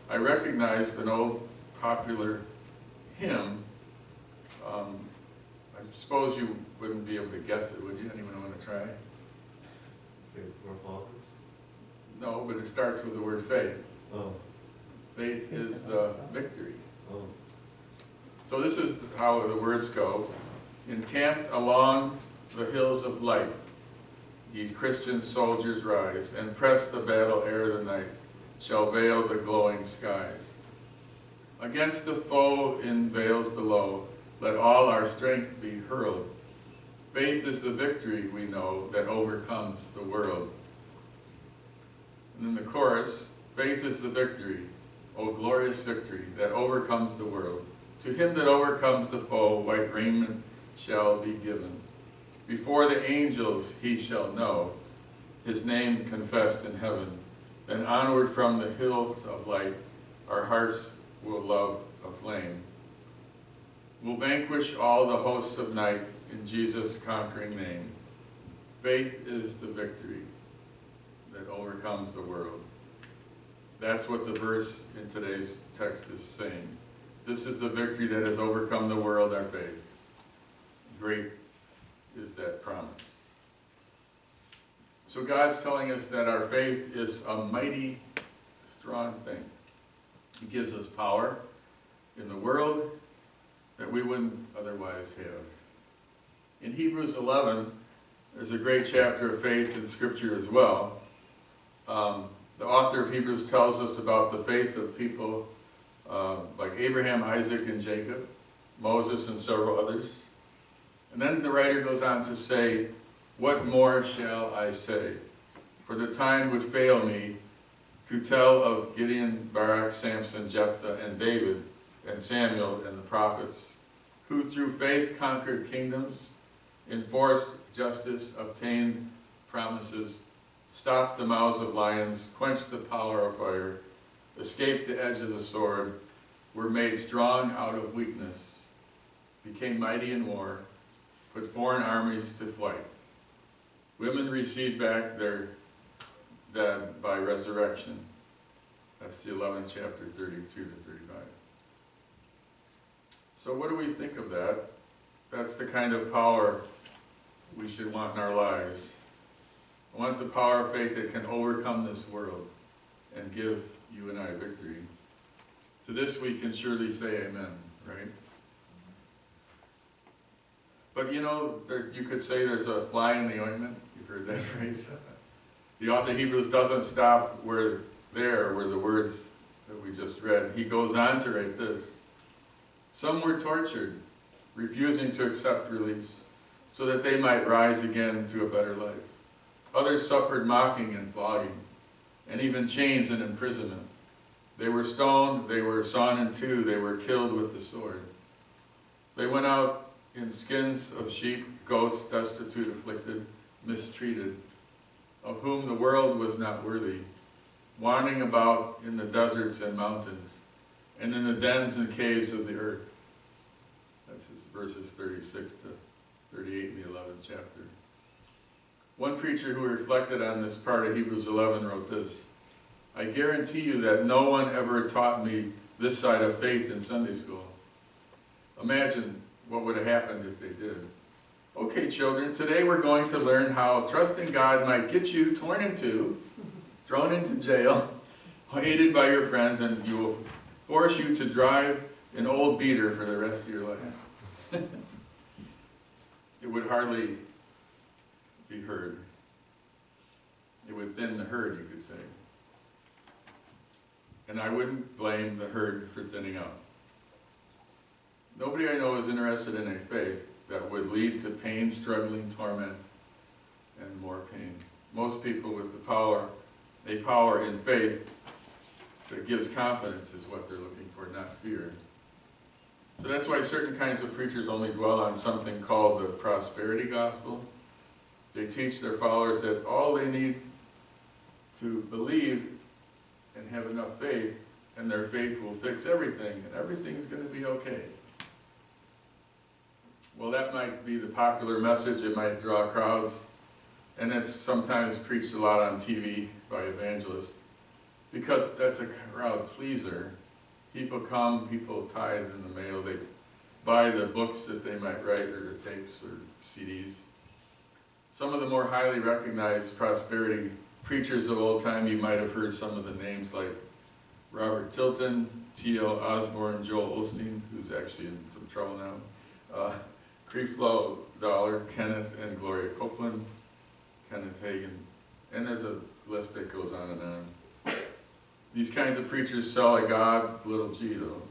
I recognized an old popular hymn. I suppose you wouldn't be able to guess it, would you? Anyone want to try? Faith for fathers? No, but it starts with the word faith. Oh. Faith is the victory. Oh. So this is how the words go. Encamped along the hills of light, ye Christian soldiers rise, and press the battle ere the night shall veil the glowing skies. Against the foe in vales below, let all our strength be hurled. Faith is the victory, we know, that overcomes the world. And then the chorus, faith is the victory, O glorious victory, that overcomes the world. To him that overcomes the foe, white raiment shall be given. Before the angels he shall know, his name confessed in heaven. Then onward from the hills of light, our hearts will love aflame. We'll vanquish all the hosts of night in Jesus' conquering name. Faith is the victory that overcomes the world. That's what the verse in today's text is saying. This is the victory that has overcome the world, our faith. Great is that promise. So God's telling us that our faith is a mighty, strong thing. He gives us power in the world that we wouldn't otherwise have. In Hebrews 11, there's a great chapter of faith in Scripture as well. The author of Hebrews tells us about the faith of people like Abraham, Isaac, and Jacob, Moses, and several others. And then the writer goes on to say, what more shall I say? For the time would fail me to tell of Gideon, Barak, Samson, Jephthah, and David, and Samuel, and the prophets, who through faith conquered kingdoms, enforced justice, obtained promises, stopped the mouths of lions, quenched the power of fire, escaped the edge of the sword, were made strong out of weakness, became mighty in war, put foreign armies to flight. Women received back their dead by resurrection. That's the 11th chapter, 32 to 35. So what do we think of that? That's the kind of power we should want in our lives. I want the power of faith that can overcome this world and give you and I victory. To this we can surely say amen, right? But you know, you could say there's a fly in the ointment. You've heard that phrase. The author of Hebrews doesn't stop where the words that we just read. He goes on to write this. Some were tortured, refusing to accept release, so that they might rise again to a better life. Others suffered mocking and flogging, and even chains and imprisonment. They were stoned, they were sawn in two, they were killed with the sword. They went out in skins of sheep, goats, destitute, afflicted, mistreated, of whom the world was not worthy, wandering about in the deserts and mountains, and in the dens and caves of the earth. That's verses 36 to 38 in the 11th chapter. One preacher who reflected on this part of Hebrews 11 wrote this, I guarantee you that no one ever taught me this side of faith in Sunday school. Imagine what would have happened if they did. Okay, children, today we're going to learn how trusting God might get you torn in two, thrown into jail, hated by your friends, and you will force you to drive an old beater for the rest of your life. It would hardly be heard. It would thin the herd, you could say. And I wouldn't blame the herd for thinning out. Nobody I know is interested in a faith that would lead to pain, struggling, torment, and more pain. Most people with a power in faith that gives confidence is what they're looking for, not fear. So that's why certain kinds of preachers only dwell on something called the prosperity gospel. They teach their followers that all they need to believe and have enough faith, and their faith will fix everything, and everything's going to be okay. Well, that might be the popular message. It might draw crowds, and it's sometimes preached a lot on TV by evangelists. because that's a crowd pleaser. People come, people tithe in the mail, they buy the books that they might write, or the tapes or CDs. Some of the more highly recognized prosperity preachers of old time, you might have heard some of the names like Robert Tilton, T.L. Osborne, Joel Osteen, who's actually in some trouble now, Creflo Dollar, Kenneth and Gloria Copeland, Kenneth Hagin, and there's a list that goes on and on. These kinds of preachers sell a God, little g though,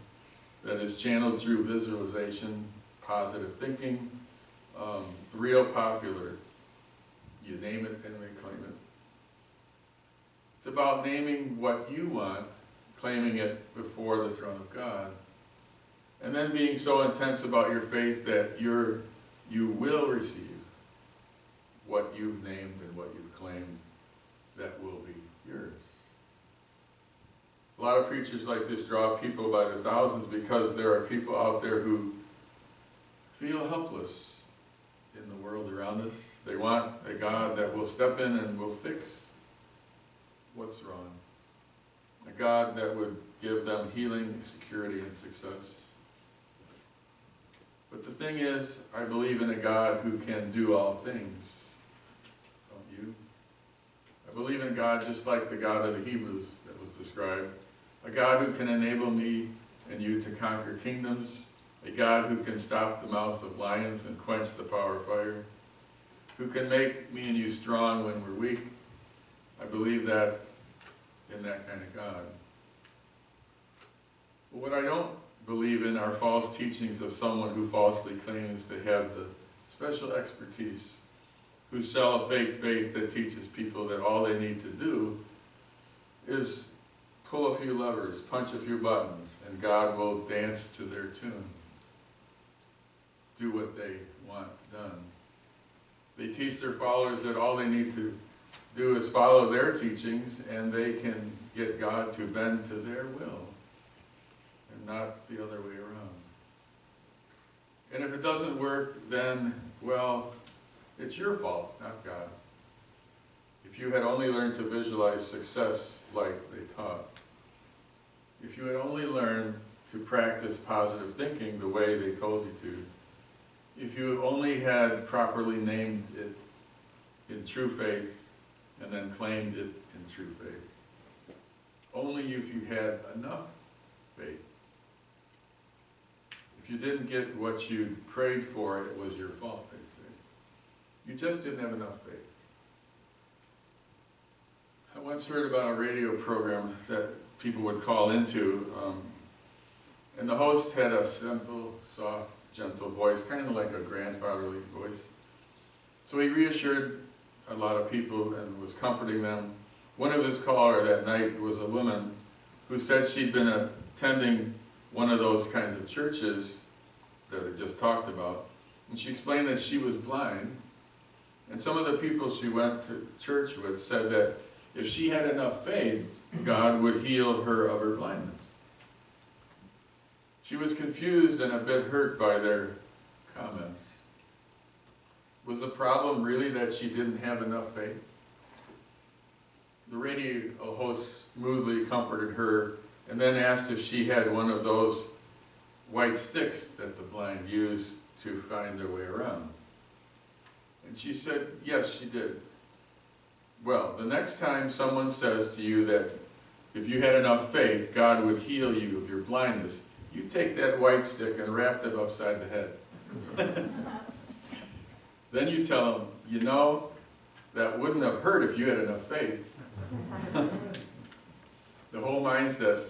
that is channeled through visualization, positive thinking, real popular. You name it and they claim it. It's about naming what you want, claiming it before the throne of God, and then being so intense about your faith that you will receive what you've named and what you've claimed that will be yours. A lot of preachers like this draw people by the thousands because there are people out there who feel helpless in the world around us. They want a God that will step in and will fix what's wrong. A God that would give them healing, security, and success. But the thing is, I believe in a God who can do all things. Don't you? I believe in God just like the God of the Hebrews that was described. A God who can enable me and you to conquer kingdoms. A God who can stop the mouths of lions and quench the power of fire. Who can make me and you strong when we're weak. I believe that in that kind of God. But what I don't believe in are false teachings of someone who falsely claims to have the special expertise, who sell a fake faith that teaches people that all they need to do is pull a few levers, punch a few buttons, and God will dance to their tune. Do what they want done. They teach their followers that all they need to do is follow their teachings and they can get God to bend to their will and not the other way around. And if it doesn't work, then, well, it's your fault, not God's. If you had only learned to visualize success like they taught, if you had only learned to practice positive thinking the way they told you to, if you only had properly named it in true faith and then claimed it in true faith. Only if you had enough faith. If you didn't get what you prayed for, it was your fault, they'd say. You just didn't have enough faith. I once heard about a radio program that people would call into, and the host had a simple, soft, gentle voice, kind of like a grandfatherly voice. So he reassured a lot of people and was comforting them. One of his callers that night was a woman who said she'd been attending one of those kinds of churches that I just talked about, and she explained that she was blind, and some of the people she went to church with said that if she had enough faith, God would heal her of her blindness. She was confused and a bit hurt by their comments. Was the problem really that she didn't have enough faith? The radio host smoothly comforted her and then asked if she had one of those white sticks that the blind use to find their way around. And she said, yes, she did. Well, the next time someone says to you that if you had enough faith, God would heal you of your blindness, you take that white stick and wrap it upside the head. Then you tell them, you know, that wouldn't have hurt if you had enough faith. The whole mindset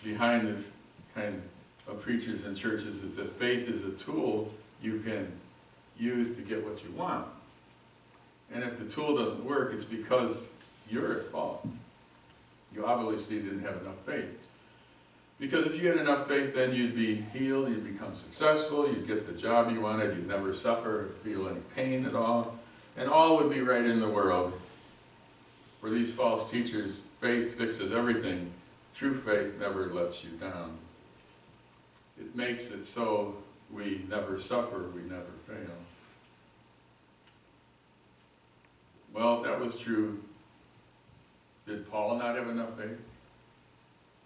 behind this kind of preachers and churches is that faith is a tool you can use to get what you want. And if the tool doesn't work, it's because you're at fault. You obviously didn't have enough faith. Because if you had enough faith, then you'd be healed, you'd become successful, you'd get the job you wanted, you'd never suffer or feel any pain at all, and all would be right in the world. For these false teachers, faith fixes everything. True faith never lets you down. It makes it so we never suffer, we never fail. Well, if that was true, did Paul not have enough faith?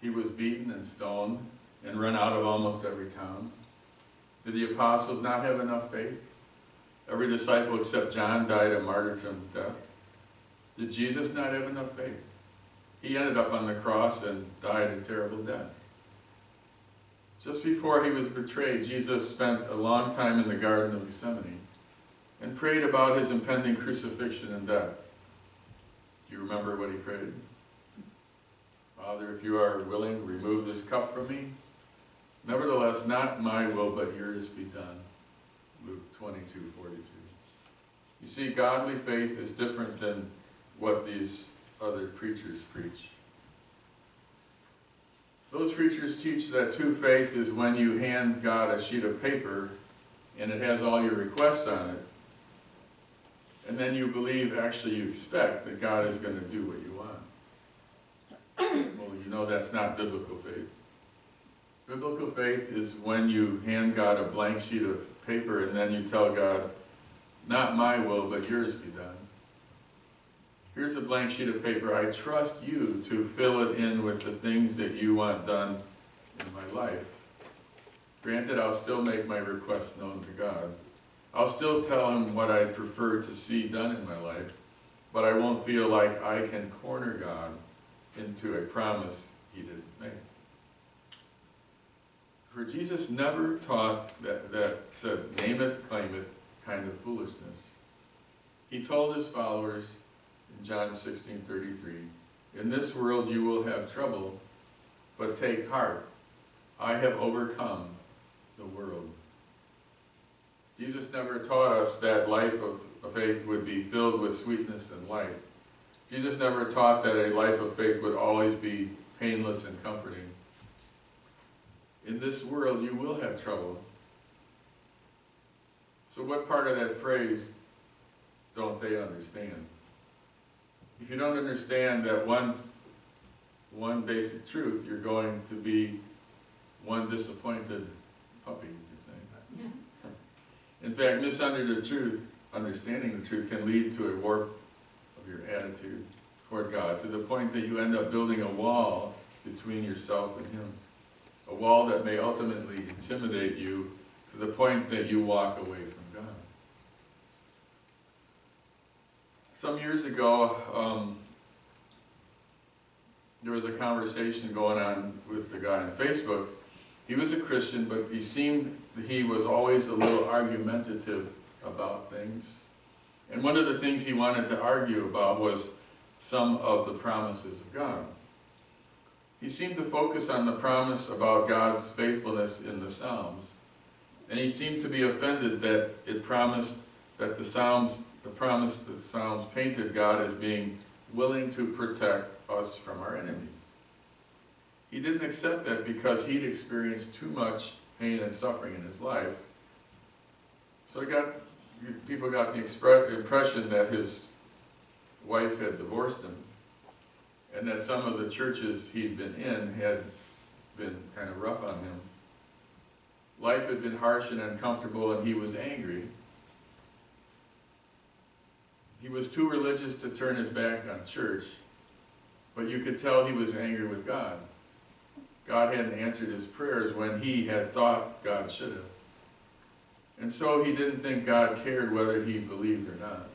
He was beaten and stoned and run out of almost every town. Did the apostles not have enough faith? Every disciple except John died a martyrdom death. Did Jesus not have enough faith? He ended up on the cross and died a terrible death. Just before he was betrayed, Jesus spent a long time in the Garden of Gethsemane and prayed about his impending crucifixion and death. Do you remember what he prayed? Father, if you are willing, remove this cup from me. Nevertheless, not my will, but yours be done. Luke 22:42. You see, godly faith is different than what these other preachers preach. Those preachers teach that true faith is when you hand God a sheet of paper and it has all your requests on it, and then you believe, actually you expect, that God is going to do what you want. Well, you know that's not biblical faith. Biblical faith is when you hand God a blank sheet of paper and then you tell God, not my will, but yours be done. Here's a blank sheet of paper. I trust you to fill it in with the things that you want done in my life. Granted, I'll still make my request known to God. I'll still tell him what I'd prefer to see done in my life, but I won't feel like I can corner God into a promise he didn't make. For Jesus never taught that said, name it, claim it, kind of foolishness. He told his followers in John 16:33, in this world you will have trouble, but take heart. I have overcome the world. Jesus never taught us that life of faith would be filled with sweetness and light. Jesus never taught that a life of faith would always be painless and comforting. In this world you will have trouble. So what part of that phrase don't they understand? If you don't understand that one basic truth, you're going to be one disappointed puppy, you think. In fact, understanding the truth can lead to a warp of your attitude toward God, to the point that you end up building a wall between yourself and him. A wall that may ultimately intimidate you to the point that you walk away from God. Some years ago, there was a conversation going on with a guy on Facebook. He was a Christian, but he was always a little argumentative about things. And one of the things he wanted to argue about was some of the promises of God. He seemed to focus on the promise about God's faithfulness in the Psalms. And he seemed to be offended that it promised that the Psalms painted God as being willing to protect us from our enemies. He didn't accept that because he'd experienced too much pain and suffering in his life. So people got the impression that his wife had divorced him, and that some of the churches he'd been in had been kind of rough on him. Life had been harsh and uncomfortable, and he was angry. He was too religious to turn his back on church, but you could tell he was angry with God. God hadn't answered his prayers when he had thought God should have. And so he didn't think God cared whether he believed or not.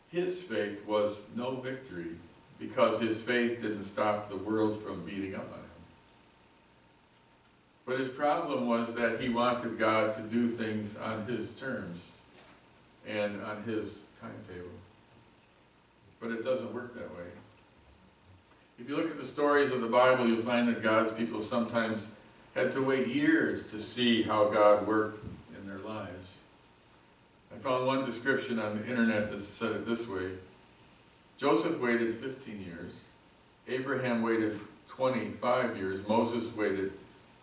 His faith was no victory because his faith didn't stop the world from beating up on him. But his problem was that he wanted God to do things on his terms and on his timetable. But it doesn't work that way. If you look at the stories of the Bible, you'll find that God's people sometimes had to wait years to see how God worked in their lives. I found one description on the internet that said it this way. Joseph waited 15 years. Abraham waited 25 years. Moses waited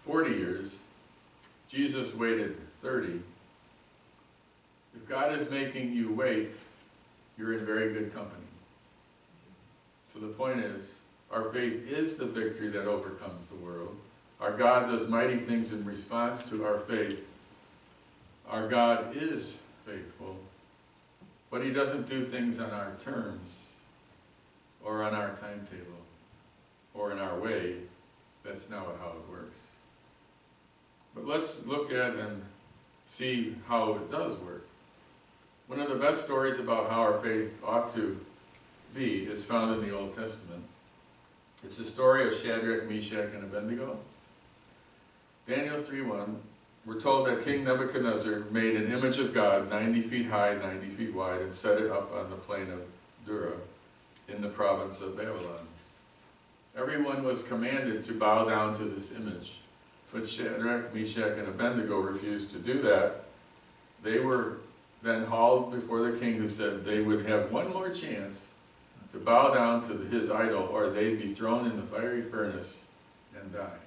40 years. Jesus waited 30. If God is making you wait, you're in very good company. So the point is, our faith is the victory that overcomes the world. Our God does mighty things in response to our faith. Our God is faithful, but he doesn't do things on our terms or on our timetable or in our way. That's not how it works. But let's look at and see how it does work. One of the best stories about how our faith ought to be is found in the Old Testament. It's the story of Shadrach, Meshach, and Abednego. Daniel 3:1, we're told that King Nebuchadnezzar made an image of God 90 feet high, 90 feet wide, and set it up on the plain of Dura in the province of Babylon. Everyone was commanded to bow down to this image, but Shadrach, Meshach, and Abednego refused to do that. They were then hauled before the king, who said they would have one more chance to bow down to his idol, or they'd be thrown in the fiery furnace and die.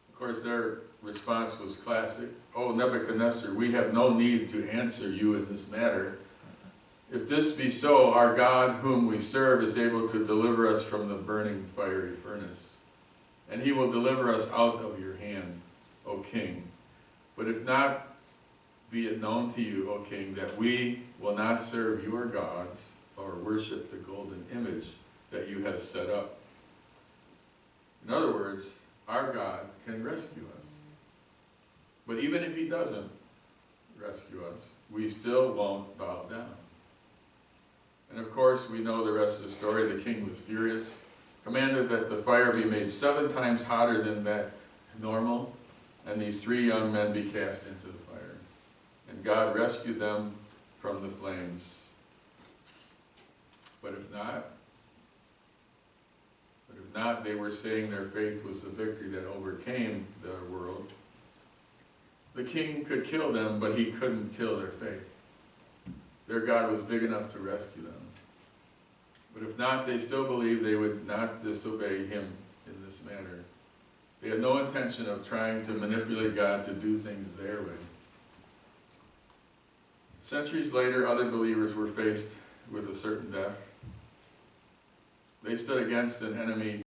Of course, their response was classic. "Oh, Nebuchadnezzar, we have no need to answer you in this matter. If this be so, our God whom we serve is able to deliver us from the burning fiery furnace, and he will deliver us out of your hand, O king. But if not, be it known to you, O king, that we will not serve your gods or worship the golden image that you have set up." In other words, our God can rescue us. But even if he doesn't rescue us, we still won't bow down. And of course, we know the rest of the story. The king was furious, commanded that the fire be made 7 times hotter than that normal, and these 3 young men be cast into the fire. And God rescued them from the flames. But if not, they were saying their faith was the victory that overcame the world. The king could kill them, but he couldn't kill their faith. Their God was big enough to rescue them. But if not, they still believed they would not disobey him in this matter. They had no intention of trying to manipulate God to do things their way. Centuries later, other believers were faced with a certain death. They stood against an enemy